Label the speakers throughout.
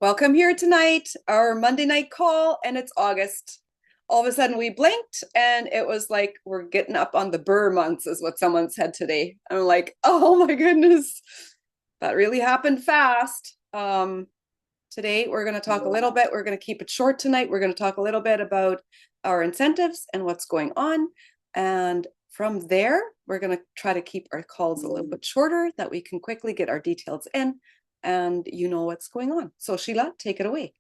Speaker 1: Welcome here tonight, our Monday night call, and it's August. All of a sudden, we blinked, and it was like we're getting up on the Burr months, is what someone said today. I'm like, oh my goodness, that really happened fast. Today, we're going to talk a little bit. We're going to keep it short tonight. We're going to talk a little bit about our incentives and what's going on. And from there, we're going to try to keep our calls a little bit shorter that we can quickly get our details in and you know what's going on. So Sheila, take it away.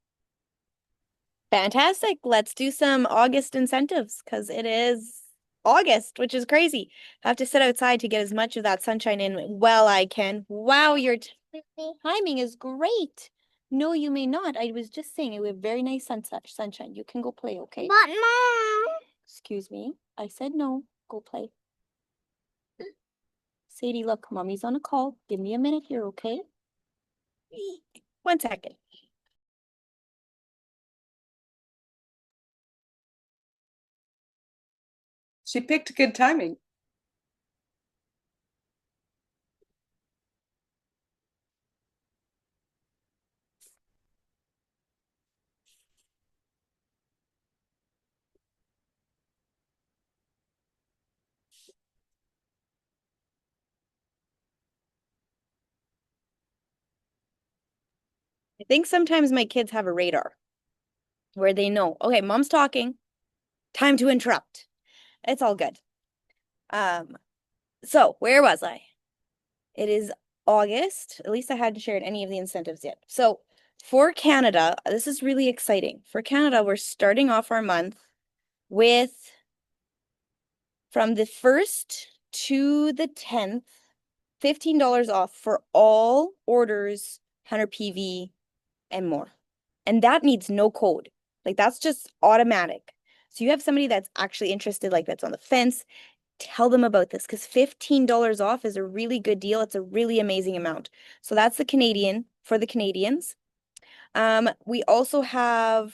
Speaker 2: Fantastic. Let's do some August incentives because it is August, which is crazy. I have to sit outside to get as much of that sunshine in while I can. Wow, your timing is great. No, you may not. I was just saying it was very nice sunshine. You can go play, okay? But mom. Excuse me. I said no. Go play. Sadie, look, mommy's on a call. Give me a minute here, okay? 1 second.
Speaker 1: She picked good timing.
Speaker 2: I think sometimes my kids have a radar where they know, okay, mom's talking, time to interrupt. It's all good. Um, so where was I? It is August. At least I hadn't shared any of the incentives yet. So for Canada, this is really exciting. For Canada, we're starting off our month with from the 1st to the 10th, $15 off for all orders, 100 PV and more. And that needs no code. Like that's just automatic. So you have somebody that's actually interested, like that's on the fence, tell them about this because $15 off is a really good deal. It's a really amazing amount. So that's the Canadian for the Canadians. We also have,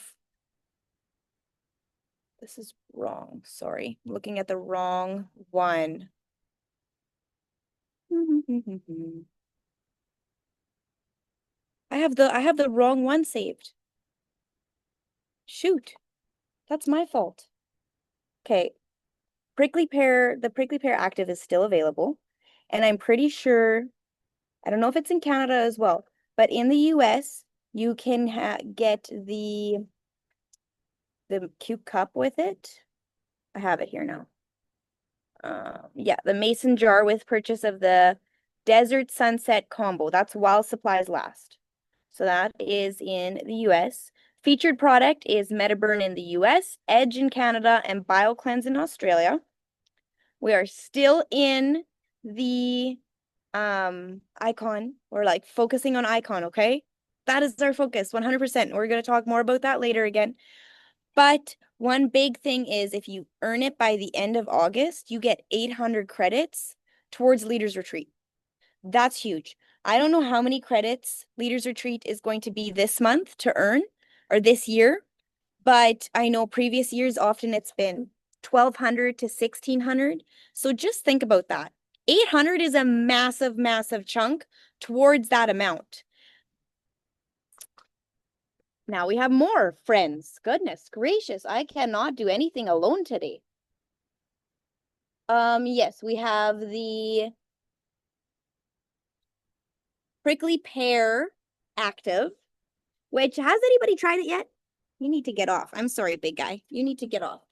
Speaker 2: this is wrong. Sorry, I'm looking at the wrong one. I have the wrong one saved. Shoot, that's my fault. Okay, the prickly pear active is still available, and I'm pretty sure, I don't know if it's in Canada as well, but in the US, you can get the cute cup with it. I have it here now. Yeah, the mason jar with purchase of the Desert Sunset combo. That's while supplies last. So that is in the US. Featured product is Metaburn in the US, Edge in Canada, and BioCleanse in Australia. We are still in the icon. We're like focusing on icon, okay? That is our focus, 100%. We're going to talk more about that later again. But one big thing is if you earn it by the end of August, you get 800 credits towards Leaders Retreat. That's huge. I don't know how many credits Leaders Retreat is going to be this month to earn or this year, but I know previous years often it's been 1,200 to 1,600. So just think about that. 800 is a massive, massive chunk towards that amount. Now we have more friends. Goodness gracious, I cannot do anything alone today. Yes, we have the prickly pear active, which has anybody tried it yet? You need to get off. I'm sorry, big guy. You need to get off.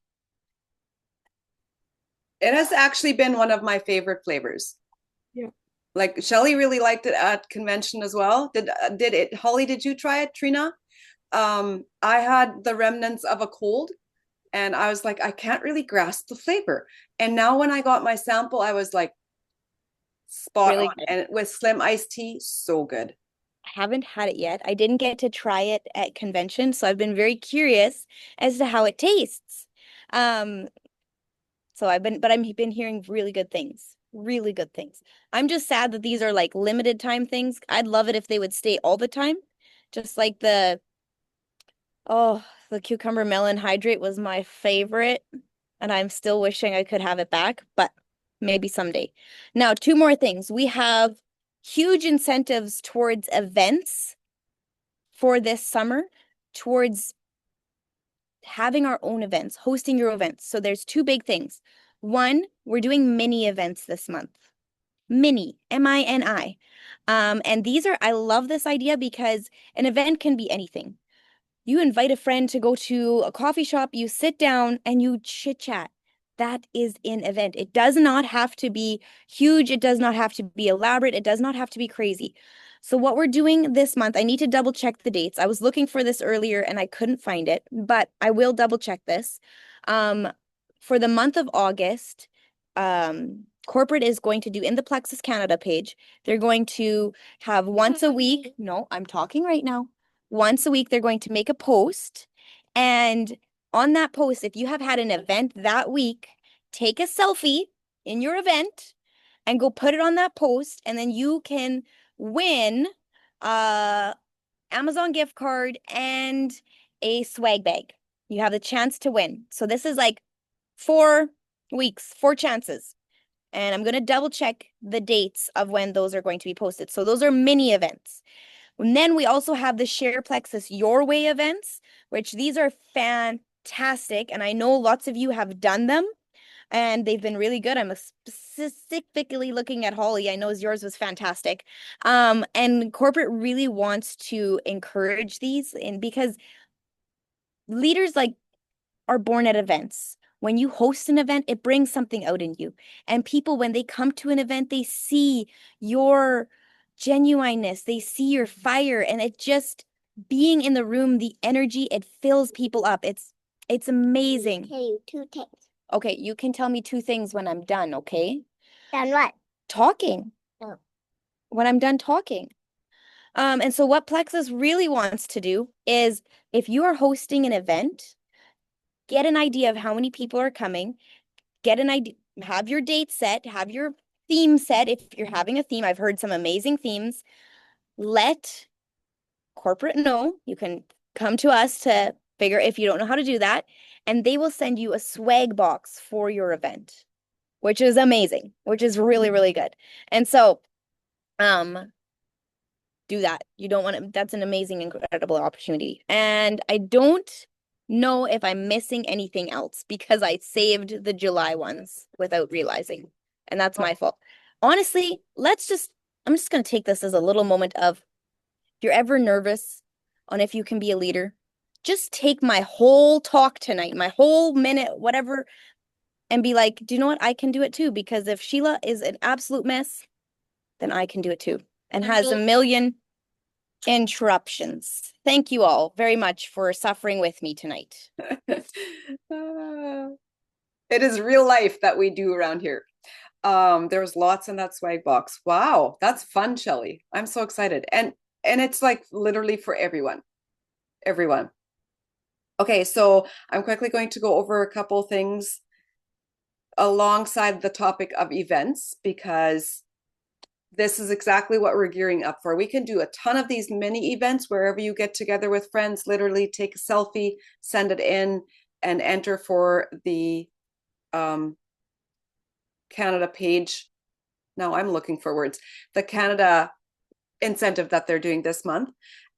Speaker 1: It has actually been one of my favorite flavors.
Speaker 2: Yeah.
Speaker 1: Like Shelly really liked it at convention as well. Did it? Holly, did you try it, Trina? I had the remnants of a cold and I was like, I can't really grasp the flavor. And now when I got my sample, I was like, spot
Speaker 2: Really
Speaker 1: on.
Speaker 2: good.
Speaker 1: And with slim iced tea, so good.
Speaker 2: I haven't had it yet. I didn't get to try it at convention, so I've been very curious as to how it tastes. Um, so I've been hearing really good things. Really good things. I'm just sad that these are like limited time things. I'd love it if they would stay all the time. Just like the cucumber melon hydrate was my favorite, and I'm still wishing I could have it back, but maybe someday. Now, two more things. We have huge incentives towards events for this summer towards having our own events, hosting your events. So there's two big things. One, we're doing mini events this month. Mini, M-I-N-I. And these are, I love this idea because an event can be anything. You invite a friend to go to a coffee shop, you sit down and you chit chat. That is an event. It does not have to be huge. It does not have to be elaborate. It does not have to be crazy. So what we're doing this month, I need to double check the dates. I was looking for this earlier and I couldn't find it, but I will double check this. For the month of August, corporate is going to do in the Plexus Canada page, they're going to have once a week. No, I'm talking right now. Once a week, they're going to make a post. And on that post, if you have had an event that week, take a selfie in your event and go put it on that post. And then you can win a Amazon gift card and a swag bag. You have the chance to win. So this is like 4 weeks, 4 chances. And I'm going to double check the dates of when those are going to be posted. So those are mini events. And then we also have the Share Plexus Your Way events, which these are fantastic. And I know lots of you have done them and they've been really good. I'm specifically looking at Holly. I know yours was fantastic. And corporate really wants to encourage these, and because leaders like are born at events. When you host an event, it brings something out in you. And people, when they come to an event, they see your genuineness, they see your fire, and it just being in the room, the energy, it fills people up. It's amazing.
Speaker 3: Tell you two things.
Speaker 2: Okay, you can tell me two things when I'm done, okay?
Speaker 3: Done what?
Speaker 2: Talking.
Speaker 3: Oh.
Speaker 2: When I'm done talking. And so what Plexus really wants to do is if you are hosting an event, get an idea of how many people are coming, get an idea, have your date set, have your theme set. If you're having a theme, I've heard some amazing themes. Let corporate know. You can come to us to figure if you don't know how to do that, and they will send you a swag box for your event, which is amazing, which is really, really good. And so, do that. You don't want to, that's an amazing, incredible opportunity. And I don't know if I'm missing anything else because I saved the July ones without realizing. And that's my fault. Honestly, I'm just going to take this as a little moment of, if you're ever nervous on if you can be a leader, just take my whole talk tonight, my whole minute, whatever, and be like, do you know what? I can do it too. Because if Sheila is an absolute mess, then I can do it too. And has a million interruptions. Thank you all very much for suffering with me tonight.
Speaker 1: It is real life that we do around here. There's lots in that swag box. Wow, that's fun, Shelly. I'm so excited. And it's like literally for everyone. Everyone. Okay, so I'm quickly going to go over a couple things alongside the topic of events because this is exactly what we're gearing up for. We can do a ton of these mini events wherever you get together with friends, literally take a selfie, send it in, and enter for the Canada page. Now I'm looking for words. The Canada incentive that they're doing this month.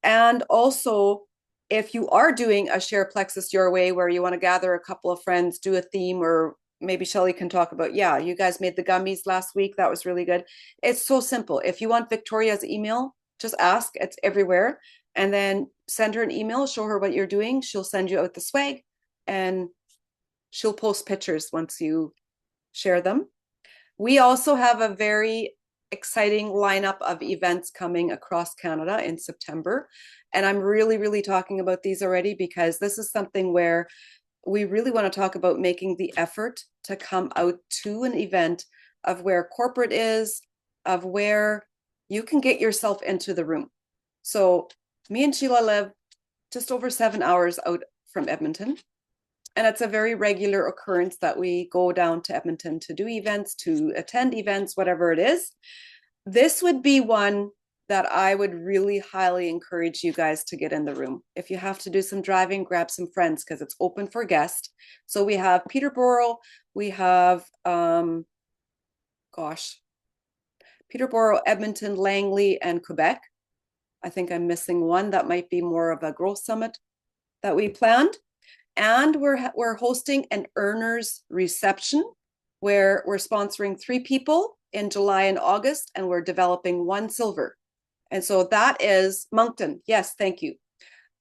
Speaker 1: And also, if you are doing a Share Plexus Your Way where you want to gather a couple of friends, do a theme, or maybe Shelly can talk about, yeah, you guys made the gummies last week. That was really good. It's so simple. If you want Victoria's email, just ask. It's everywhere. And then send her an email, show her what you're doing. She'll send you out the swag and she'll post pictures once you share them. We also have a very exciting lineup of events coming across Canada in September. And I'm really, really talking about these already because this is something where we really want to talk about making the effort to come out to an event of where corporate is, of where you can get yourself into the room. So me and Sheila live just over 7 hours out from Edmonton. And it's a very regular occurrence that we go down to Edmonton to do events, to attend events, whatever it is. This would be one that I would really highly encourage you guys to get in the room. If you have to do some driving, grab some friends because it's open for guests. So we have Peterborough, we have, Peterborough, Edmonton, Langley, and Quebec. I think I'm missing one that might be more of a growth summit that we planned. And we're hosting an earners reception where we're sponsoring 3 people in July and August, and we're developing 1 silver. And so that is Moncton. Yes, thank you.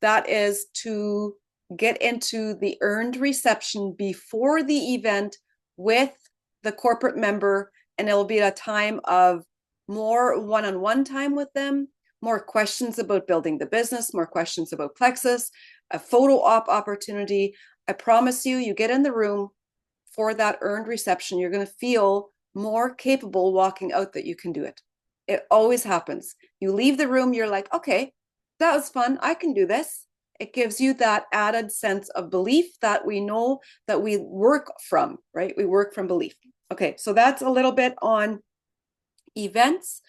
Speaker 1: That is to get into the earned reception before the event with the corporate member, and it'll be a time of more one-on-one time with them, more questions about building the business, more questions about Plexus, a photo op opportunity. I promise you, you get in the room for that earned reception, you're going to feel more capable walking out that you can do it. It always happens. You leave the room, you're like, okay, that was fun. I can do this. It gives you that added sense of belief that we know that we work from, right? We work from belief. Okay, so that's a little bit on events.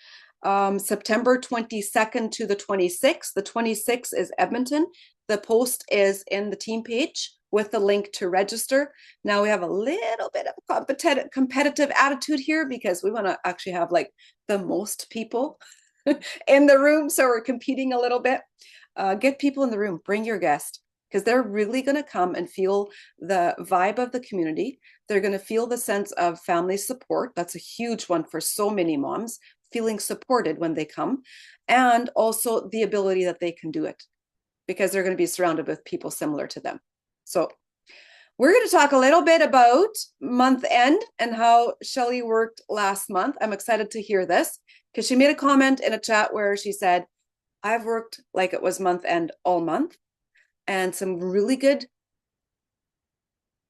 Speaker 1: September 22nd to the 26th. The 26th is Edmonton. The post is in the team page with the link to register. Now we have a little bit of competitive attitude here because we want to actually have like the most people in the room. So we're competing a little bit. Get people in the room, bring your guest, because they're really going to come and feel the vibe of the community. They're going to feel the sense of family support. That's a huge one for so many moms, feeling supported when they come, and also the ability that they can do it because they're going to be surrounded with people similar to them. So we're going to talk a little bit about month end and how Shelley worked last month. I'm excited to hear this because she made a comment in a chat where she said, I've worked like it was month end all month, and some really good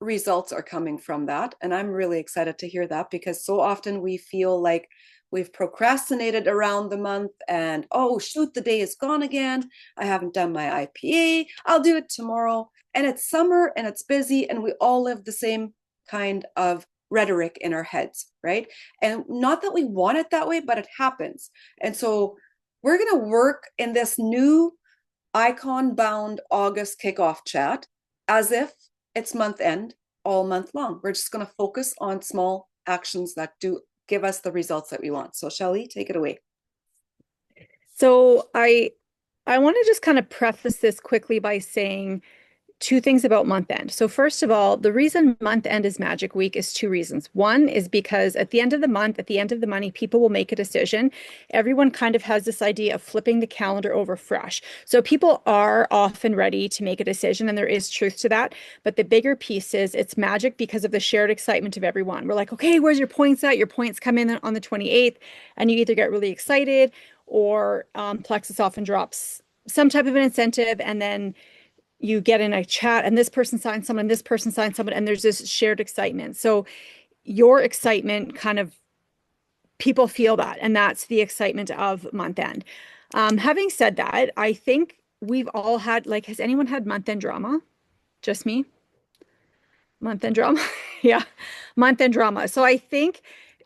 Speaker 1: results are coming from that. And I'm really excited to hear that because so often we feel like we've procrastinated around the month and, oh, shoot, the day is gone again. I haven't done my IPA. I'll do it tomorrow. And it's summer and it's busy and we all live the same kind of rhetoric in our heads, right? And not that we want it that way, but it happens. And so we're going to work in this new icon bound August kickoff chat as if it's month end all month long. We're just going to focus on small actions that do give us the results that we want. So Shelley, take it away.
Speaker 3: So I want to just kind of preface this quickly by saying 2 things about month end. So first of all, the reason month end is Magic Week is 2 reasons. One is because at the end of the month, at the end of the money, people will make a decision. Everyone kind of has this idea of flipping the calendar over fresh. So people are often ready to make a decision, and there is truth to that. But the bigger piece is it's magic because of the shared excitement of everyone. We're like, okay, where's your points at? Your points come in on the 28th, and you either get really excited or Plexus often drops some type of an incentive, and then you get in a chat and this person signs someone, this person signs someone, and there's this shared excitement. So your excitement kind of, people feel that, and that's the excitement of month end. Having said that, I think we've all had, like, has anyone had month end drama? Just me? Month end drama? Yeah, month end drama. So I think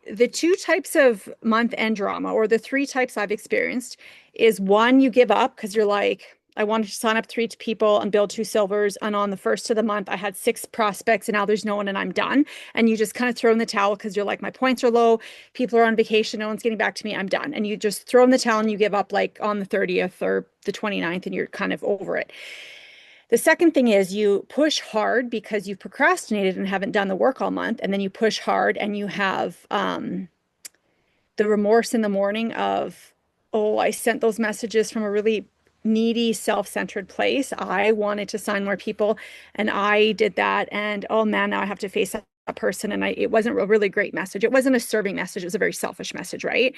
Speaker 3: the 2 types of month end drama, or the 3 types I've experienced, is one, you give up because you're like, I wanted to sign up 3 people and build 2 silvers. And on the first of the month, I had 6 prospects and now there's no one and I'm done. And you just kind of throw in the towel because you're like, my points are low. People are on vacation. No one's getting back to me. I'm done. And you just throw in the towel and you give up like on the 30th or the 29th and you're kind of over it. The second thing is you push hard because you've procrastinated and haven't done the work all month. And then you push hard and you have the remorse in the morning of, oh, I sent those messages from a really needy, self-centered place. I wanted to sign more people and I did that. And oh man, now I have to face that person. And it wasn't a really great message. It wasn't a serving message. It was a very selfish message, right?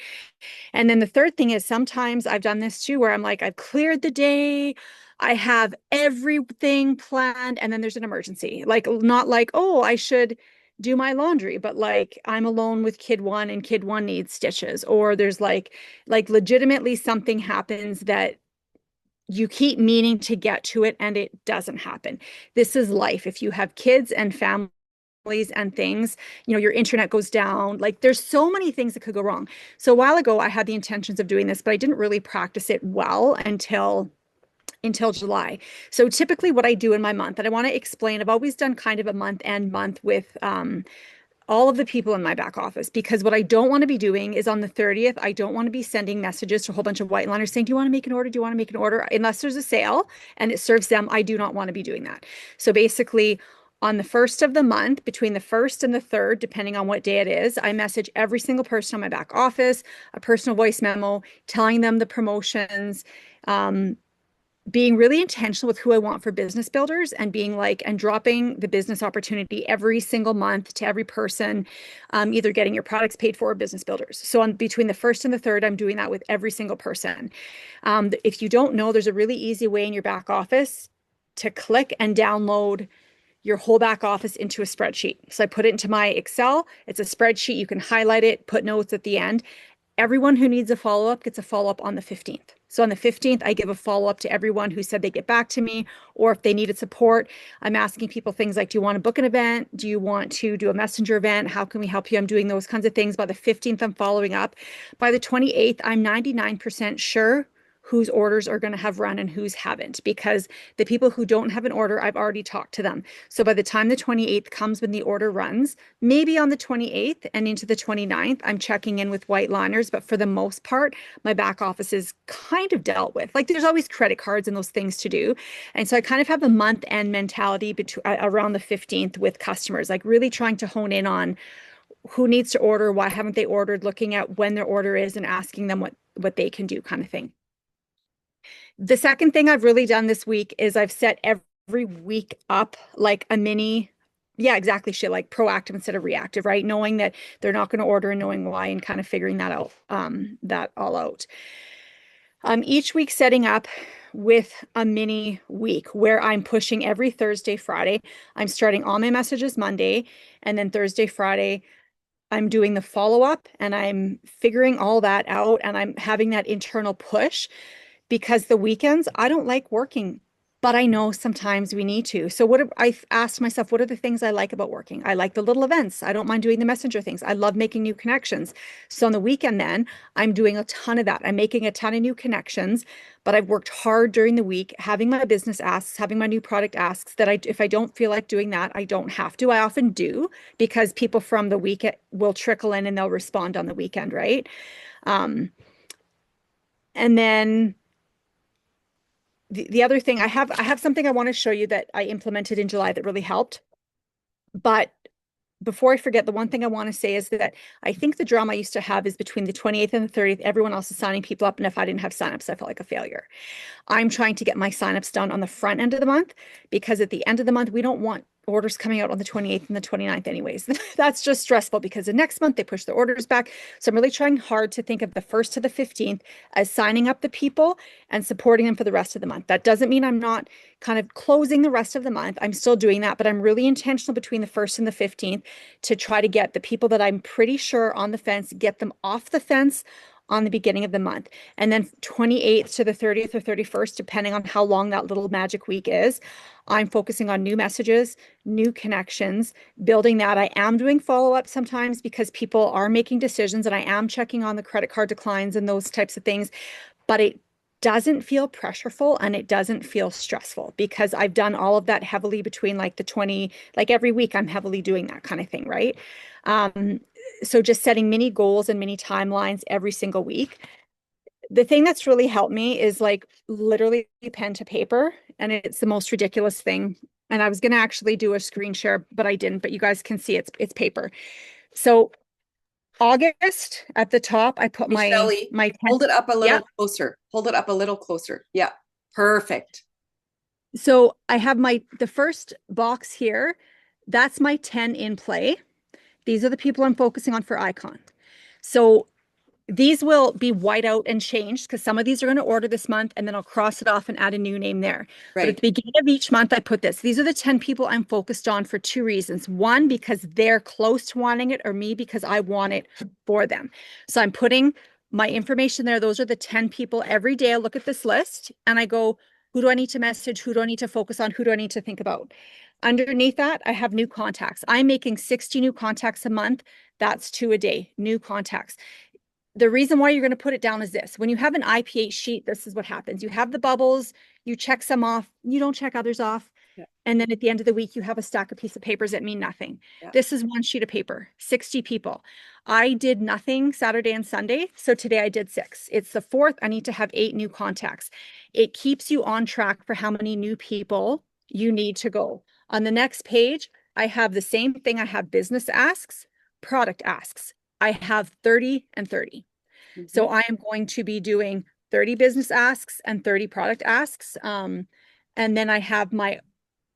Speaker 3: And then the third thing is sometimes I've done this too, where I'm like, I've cleared the day. I have everything planned. And then there's an emergency. Like, not like, oh, I should do my laundry, but like I'm alone with kid 1 and kid 1 needs stitches. Or there's like legitimately something happens that you keep meaning to get to it and it doesn't happen. This is life. If you have kids and families and things, your internet goes down. Like there's so many things that could go wrong. So a while ago, I had the intentions of doing this, but I didn't really practice it well until July. So typically what I do in my month, and I want to explain, I've always done kind of a month with all of the people in my back office, because what I don't want to be doing is on the 30th, I don't want to be sending messages to a whole bunch of white liners saying, do you want to make an order? Do you want to make an order? Unless there's a sale and it serves them, I do not want to be doing that. So basically, on the first of the month, between the first and the third, depending on what day it is, I message every single person on my back office, a personal voice memo, telling them the promotions, being really intentional with who I want for business builders, and being like, and dropping the business opportunity every single month to every person, either getting your products paid for or business builders. So on between the first and the third, I'm doing that with every single person. If you don't know, there's a really easy way in your back office to click and download your whole back office into a spreadsheet. So I put it into my Excel. It's a spreadsheet. You can highlight it, put notes at the end. Everyone who needs a follow-up gets a follow-up on the 15th. So on the 15th, I give a follow-up to everyone who said they'd get back to me, or if they needed support. I'm asking people things like, do you want to book an event? Do you want to do a messenger event? How can we help you? I'm doing those kinds of things. By the 15th, I'm following up. By the 28th, I'm 99% sure whose orders are going to have run and whose haven't, because the people who don't have an order, I've already talked to them. So by the time the 28th comes, when the order runs, maybe on the 28th and into the 29th, I'm checking in with white liners. But for the most part, my back office is kind of dealt with. Like, there's always credit cards and those things to do. And so I kind of have the month end mentality around the 15th with customers, like really trying to hone in on who needs to order, why haven't they ordered, looking at when their order is and asking them what they can do, kind of thing. The second thing I've really done this week is I've set every week up like a mini, yeah, exactly, shit, like proactive instead of reactive, right? Knowing that they're not going to order and knowing why, and kind of figuring that out, that all out. Each week setting up with a mini week where I'm pushing every Thursday, Friday. I'm starting all my messages Monday, and then Thursday, Friday, I'm doing the follow-up, and I'm figuring all that out, and I'm having that internal push. Because the weekends, I don't like working, but I know sometimes we need to. So I've asked myself, what are the things I like about working? I like the little events. I don't mind doing the messenger things. I love making new connections. So on the weekend then, I'm doing a ton of that. I'm making a ton of new connections, but I've worked hard during the week, having my business asks, having my new product asks, that if I don't feel like doing that, I don't have to. I often do, because people from the week will trickle in and they'll respond on the weekend, right? And then the other thing, I have something I want to show you that I implemented in July that really helped. But before I forget, the one thing I want to say is that I think the drama I used to have is between the 28th and the 30th, everyone else is signing people up. And if I didn't have signups, I felt like a failure. I'm trying to get my signups done on the front end of the month, because at the end of the month, we don't want orders coming out on the 28th and the 29th anyways. That's just stressful, because the next month they push the orders back. So I'm really trying hard to think of the 1st to the 15th as signing up the people and supporting them for the rest of the month. That doesn't mean I'm not kind of closing the rest of the month. I'm still doing that, but I'm really intentional between the 1st and the 15th to try to get the people that I'm pretty sure on the fence, get them off the fence on the beginning of the month. And then 28th to the 30th or 31st, depending on how long that little magic week is, I'm focusing on new messages, new connections, building that. I am doing follow-up sometimes because people are making decisions, and I am checking on the credit card declines and those types of things, but it doesn't feel pressureful and it doesn't feel stressful, because I've done all of that heavily between like the 20, like every week I'm heavily doing that kind of thing, right? So just setting mini goals and mini timelines every single week. The thing that's really helped me is like literally pen to paper, and it's the most ridiculous thing. And I was going to actually do a screen share, but I didn't, but you guys can see it's paper. So August at the top, I put
Speaker 1: Hey, Shelley,
Speaker 3: my
Speaker 1: hold it up a little
Speaker 3: yeah.
Speaker 1: closer. Hold it up a little closer. Yeah, perfect.
Speaker 3: So I have the first box here. That's my 10 in play. These are the people I'm focusing on for icon. So these will be white out and changed, because some of these are going to order this month, and then I'll cross it off and add a new name there. Right. But at the beginning of each month, I put this. These are the 10 people I'm focused on for 2 reasons. One, because they're close to wanting it, or me, because I want it for them. So I'm putting my information there. Those are the 10 people. Every day I look at this list and I go, who do I need to message? Who do I need to focus on? Who do I need to think about? Underneath that, I have new contacts. I'm making 60 new contacts a month. That's 2 a day, new contacts. The reason why you're going to put it down is this. When you have an IPH sheet, this is what happens. You have the bubbles, you check some off, you don't check others off.
Speaker 1: Yeah.
Speaker 3: And then at the end of the week, you have a stack of piece of papers that mean nothing.
Speaker 1: Yeah.
Speaker 3: This is one sheet of paper, 60 people. I did nothing Saturday and Sunday. So today I did 6. It's the 4th. I need to have 8 new contacts. It keeps you on track for how many new people you need to go. On the next page, I have the same thing. I have business asks, product asks. I have 30 and 30. So I am going to be doing 30 business asks and 30 product asks. And then I have my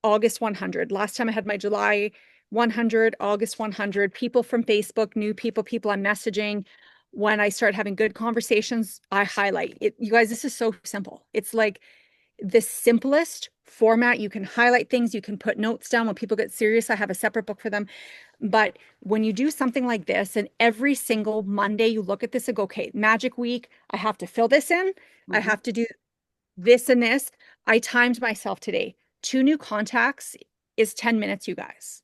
Speaker 3: August 100. Last time I had my July 100, August 100, people from Facebook, new people, people I'm messaging. When I start having good conversations, I highlight it. You guys, this is so simple. It's like the simplest format. You can highlight things, you can put notes down. When people get serious, I have a separate book for them. But when you do something like this, and every single Monday you look at this and go, okay, magic week, I have to fill this in. I have to do this and this. I timed myself today. 2 new contacts is 10 minutes, you guys,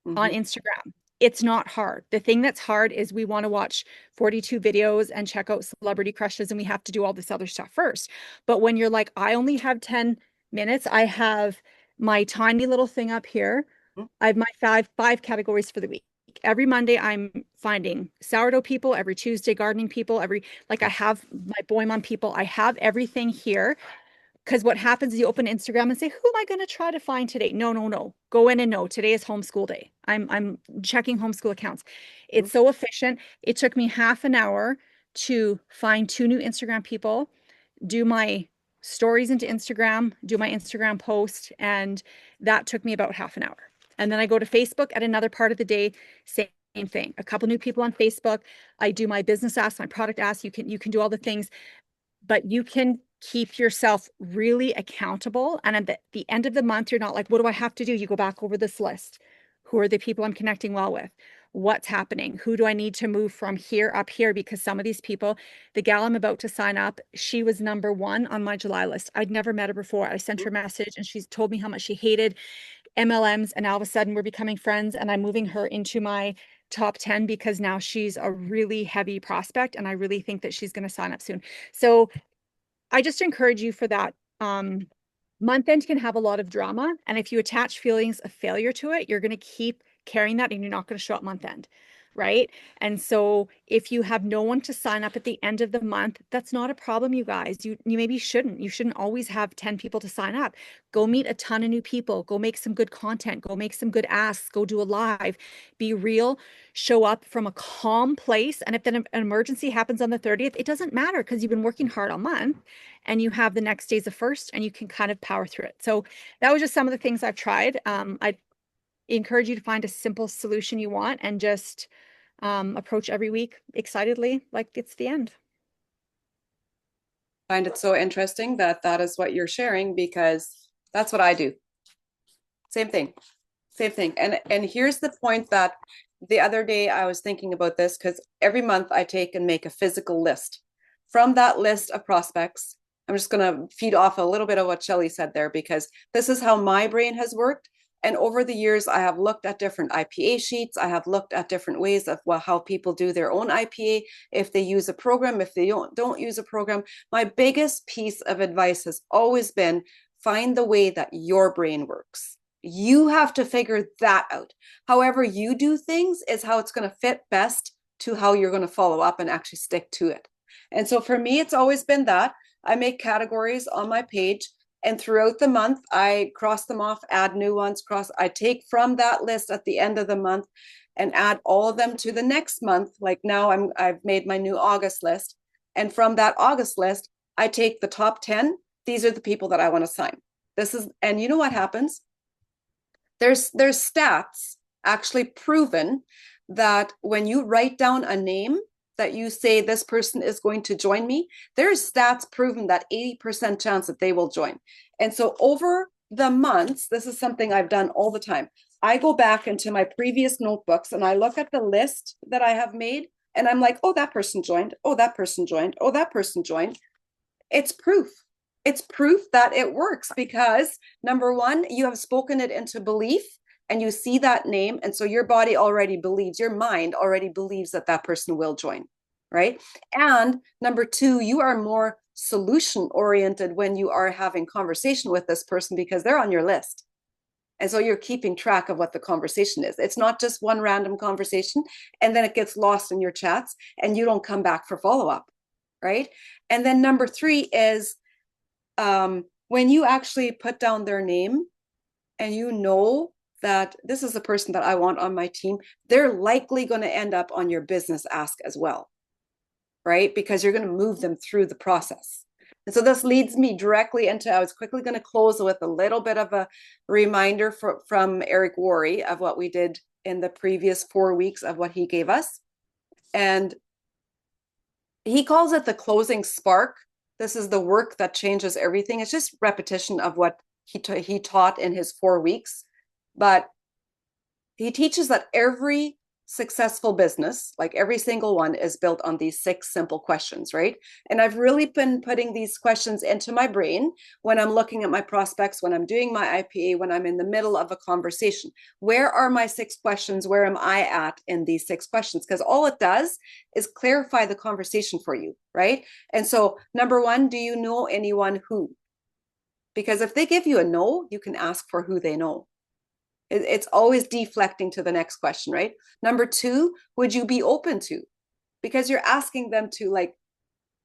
Speaker 3: on Instagram. It's not hard. The thing that's hard is we want to watch 42 videos and check out celebrity crushes, and we have to do all this other stuff first. But when you're like, I only have 10 minutes, I have my tiny little thing up here. I have my five categories for the week. Every Monday, I'm finding sourdough people. Every Tuesday, gardening people. I have my boy mom people. I have everything here. Because what happens is you open Instagram and say, who am I going to try to find today? No. Go in and no, today is homeschool day. I'm checking homeschool accounts. It's so efficient. It took me half an hour to find 2 new Instagram people, do my stories into Instagram, do my Instagram post, and that took me about half an hour. And then I go to Facebook at another part of the day, same thing. A couple new people on Facebook. I do my business ask, my product ask. You can do all the things, but you can keep yourself really accountable. And at the end of the month, you're not like, what do I have to do? You go back over this list. Who are the people I'm connecting well with? What's happening? Who do I need to move from here up here? Because some of these people, the gal I'm about to sign up, she was number 1 on my July list. I'd never met her before. I sent her a message and she's told me how much she hated MLMs. And all of a sudden we're becoming friends, and I'm moving her into my top 10 because now she's a really heavy prospect. And I really think that she's going to sign up soon. So I just encourage you for that. Month end can have a lot of drama. And if you attach feelings of failure to it, you're going to keep carrying that and you're not going to show up month end. Right. And so if you have no one to sign up at the end of the month, that's not a problem, you guys. You maybe shouldn't. You shouldn't always have 10 people to sign up. Go meet a ton of new people. Go make some good content. Go make some good asks. Go do a live. Be real. Show up from a calm place. And if then an emergency happens on the 30th, it doesn't matter because you've been working hard all month and you have the next days of first and you can kind of power through it. So that was just some of the things I've tried. I encourage you to find a simple solution you want and just approach every week excitedly like it's the end.
Speaker 1: Find it so interesting that that is what you're sharing, because that's what I do. Same thing. And here's the point that the other day I was thinking about this, because every month I take and make a physical list. From that list of prospects, I'm just going to feed off a little bit of what Shelley said there, because this is how my brain has worked. And over the years, I have looked at different IPA sheets. I have looked at different ways of how people do their own IPA, if they use a program, if they don't use a program. My biggest piece of advice has always been, find the way that your brain works. You have to figure that out. However you do things is how it's going to fit best to how you're going to follow up and actually stick to it. And so for me, it's always been that I make categories on my page. And throughout the month, I cross them off, add new ones, I take from that list at the end of the month and add all of them to the next month. Like now I've made my new August list. And from that August list, I take the top 10. These are the people that I want to sign. And you know what happens? There's stats actually proven that when you write down a name, that you say this person is going to join me, there's stats proven that 80% chance that they will join. And so over the months, this is something I've done all the time. I go back into my previous notebooks and I look at the list that I have made and I'm like, oh, that person joined. Oh, that person joined. Oh, that person joined. It's proof. It's proof that it works because number one, you have spoken it into belief. And you see that name. And so your body already believes, your mind already believes that that person will join, right? And number two, you are more solution oriented when you are having conversation with this person because they're on your list. And so you're keeping track of what the conversation is. It's not just one random conversation and then it gets lost in your chats and you don't come back for follow-up, right? And then number 3 is when you actually put down their name and you know that this is the person that I want on my team, they're likely going to end up on your business ask as well, right? Because you're going to move them through the process. And so this leads me directly into, I was quickly going to close with a little bit of a reminder from Eric Worre of what we did in the previous 4 weeks of what he gave us. And he calls it the closing spark. This is the work that changes everything. It's just repetition of what he taught in his 4 weeks. But he teaches that every successful business, like every single one, is built on these 6 simple questions, right? And I've really been putting these questions into my brain when I'm looking at my prospects, when I'm doing my IPA, when I'm in the middle of a conversation. Where are my 6 questions? Where am I at in these 6 questions? Because all it does is clarify the conversation for you, right? And so number 1, do you know anyone who? Because if they give you a no, you can ask for who they know. It's always deflecting to the next question, right? Number 2, would you be open to? Because you're asking them to, like,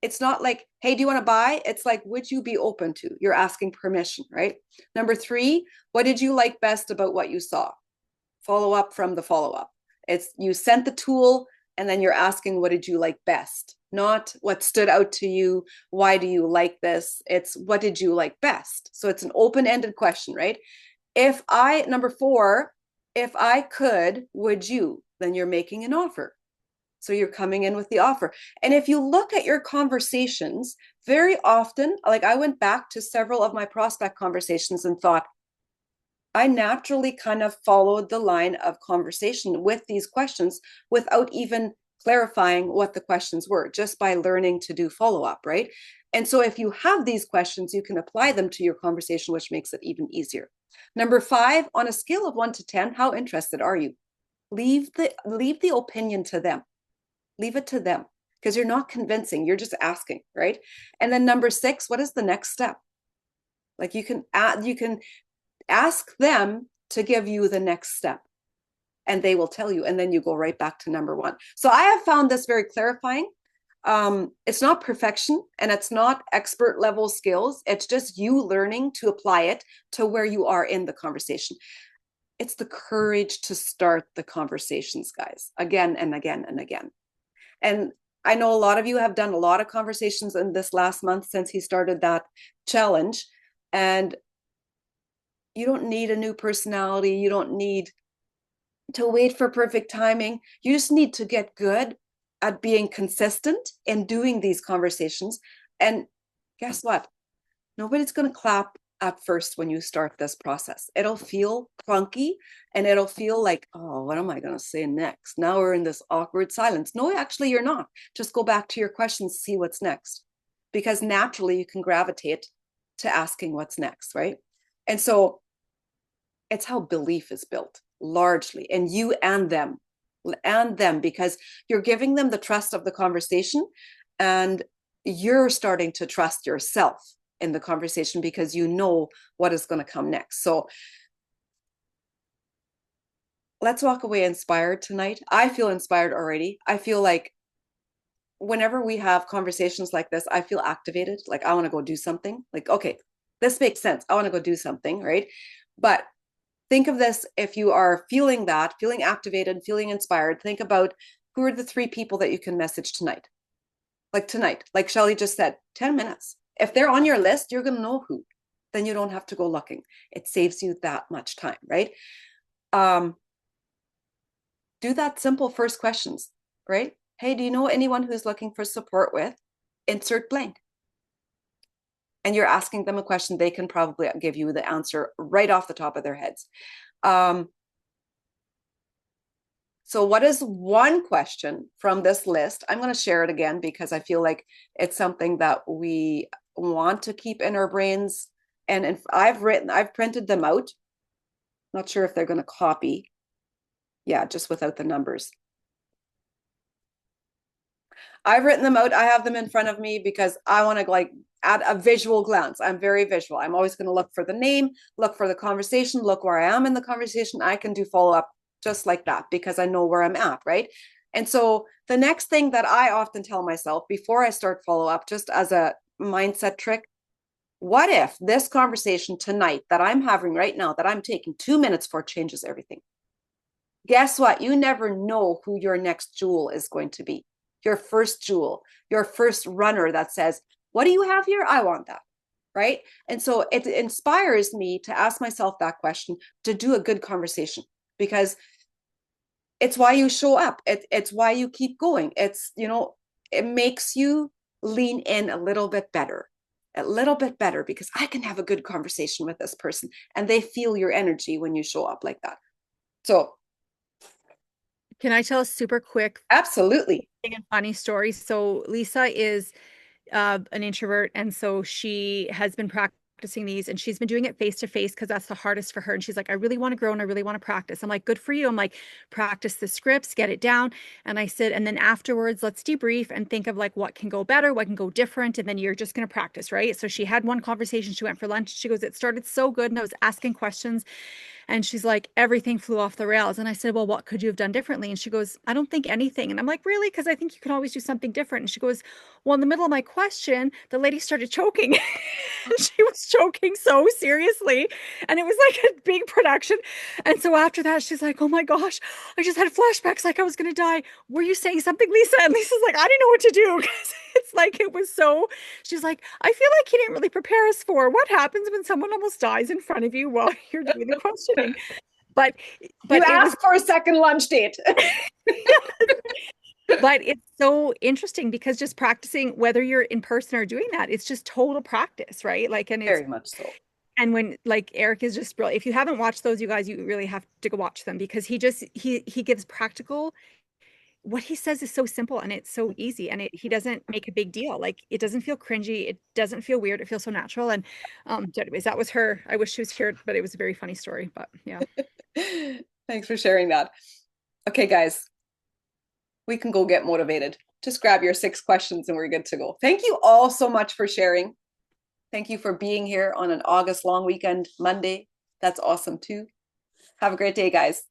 Speaker 1: it's not like, hey, do you want to buy? It's like, would you be open to? You're asking permission, right? Number 3, what did you like best about what you saw? Follow up from the follow-up. It's you sent the tool and then you're asking, what did you like best? Not what stood out to you. Why do you like this? It's what did you like best? So it's an open-ended question, right? Number 4, if I could, would you? Then you're making an offer. So you're coming in with the offer. And if you look at your conversations, very often, like I went back to several of my prospect conversations and thought, I naturally kind of followed the line of conversation with these questions without even clarifying what the questions were, just by learning to do follow-up, right? And so if you have these questions, you can apply them to your conversation, which makes it even easier. Number 5, on a scale of 1 to 10, how interested are you? Leave the opinion to them. Leave it to them because you're not convincing. You're just asking, right? And then number 6, what is the next step? Like you can ask them to give you the next step and they will tell you. And then you go right back to number 1. So I have found this very clarifying. It's not perfection and it's not expert level skills. It's just you learning to apply it to where you are in the conversation. It's the courage to start the conversations, guys, again and again and again. And I know a lot of you have done a lot of conversations in this last month since he started that challenge. And you don't need a new personality. You don't need to wait for perfect timing. You just need to get good at being consistent in doing these conversations. And guess what? Nobody's going to clap at first when you start this process. It'll feel clunky and it'll feel like, oh, what am I going to say next? Now we're in this awkward silence. No, actually, you're not. Just go back to your questions, see what's next. Because naturally, you can gravitate to asking what's next, right? And so it's how belief is built largely, and you and them, because you're giving them the trust of the conversation and you're starting to trust yourself in the conversation because you know what is going to come next. So let's walk away inspired tonight. I feel inspired already. I feel like whenever we have conversations like this, I feel activated. Like I want to go do something. Like, okay, this makes sense. I want to go do something, right? But think of this, if you are feeling that, feeling activated, feeling inspired, think about who are the 3 people that you can message tonight. Like Shelly just said, 10 minutes. If they're on your list, you're going to know who. Then you don't have to go looking. It saves you that much time, right? Do that simple first questions, right? Hey, do you know anyone who's looking for support with? Insert blank. And you're asking them a question, they can probably give you the answer right off the top of their heads. So what is one question from this list? I'm going to share it again because I feel like it's something that we want to keep in our brains. And if I've printed them out. Not sure if they're going to copy. Yeah, just without the numbers. I've written them out. I have them in front of me because I want to like add a visual glance. I'm very visual. I'm always going to look for the name, look for the conversation, look where I am in the conversation. I can do follow up just like that because I know where I'm at, right? And so the next thing that I often tell myself before I start follow up, just as a mindset trick, what if this conversation tonight that I'm having right now, that I'm taking 2 minutes for, changes everything? Guess what? You never know who your next jewel is going to be. Your first jewel, your first runner that says, what do you have here? I want that. Right. And so it inspires me to ask myself that question, to do a good conversation, because it's why you show up. It's why you keep going. It's, it makes you lean in a little bit better because I can have a good conversation with this person and they feel your energy when you show up like that. So
Speaker 3: Can I tell a super quick
Speaker 1: absolutely.
Speaker 3: and funny story? So Lisa is an introvert, and so she has been practicing these, and she's been doing it face to face because that's the hardest for her. And she's like, I really want to grow and I really want to practice. I'm like, good for you. I'm like, practice the scripts, get it down. And I said, and then afterwards, let's debrief and think of like what can go better, what can go different, and then you're just going to practice, right? So she had one conversation. She went for lunch. She goes, it started so good, and I was asking questions. And she's like, everything flew off the rails. And I said, well, what could you have done differently? And she goes, I don't think anything. And I'm like, really? Because I think you can always do something different. And she goes, well, in the middle of my question, the lady started choking. She was choking so seriously. And it was like a big production. And so after that, she's like, oh my gosh, I just had flashbacks like I was going to die. Were you saying something, Lisa? And Lisa's like, I didn't know what to do. Because it's like, it was so, she's like, I feel like he didn't really prepare us for what happens when someone almost dies in front of you while you're doing the questioning. But
Speaker 1: you asked for a second lunch date.
Speaker 3: But it's so interesting because just practicing, whether you're in person or doing that, it's just total practice, right? Like, and it's
Speaker 1: very much so.
Speaker 3: And when like Eric is just brilliant. If you haven't watched those, you guys, you really have to go watch them because he gives practical. What he says is so simple and it's so easy, and he doesn't make a big deal. Like, it doesn't feel cringy, it doesn't feel weird, it feels so natural. And anyways, that was her. I wish she was here, but it was a very funny story. But yeah.
Speaker 1: Thanks for sharing that. Okay, guys, we can go get motivated. Just grab your 6 questions and we're good to go. Thank you all so much for sharing. Thank you for being here on an August long weekend Monday. That's awesome too. Have a great day, guys.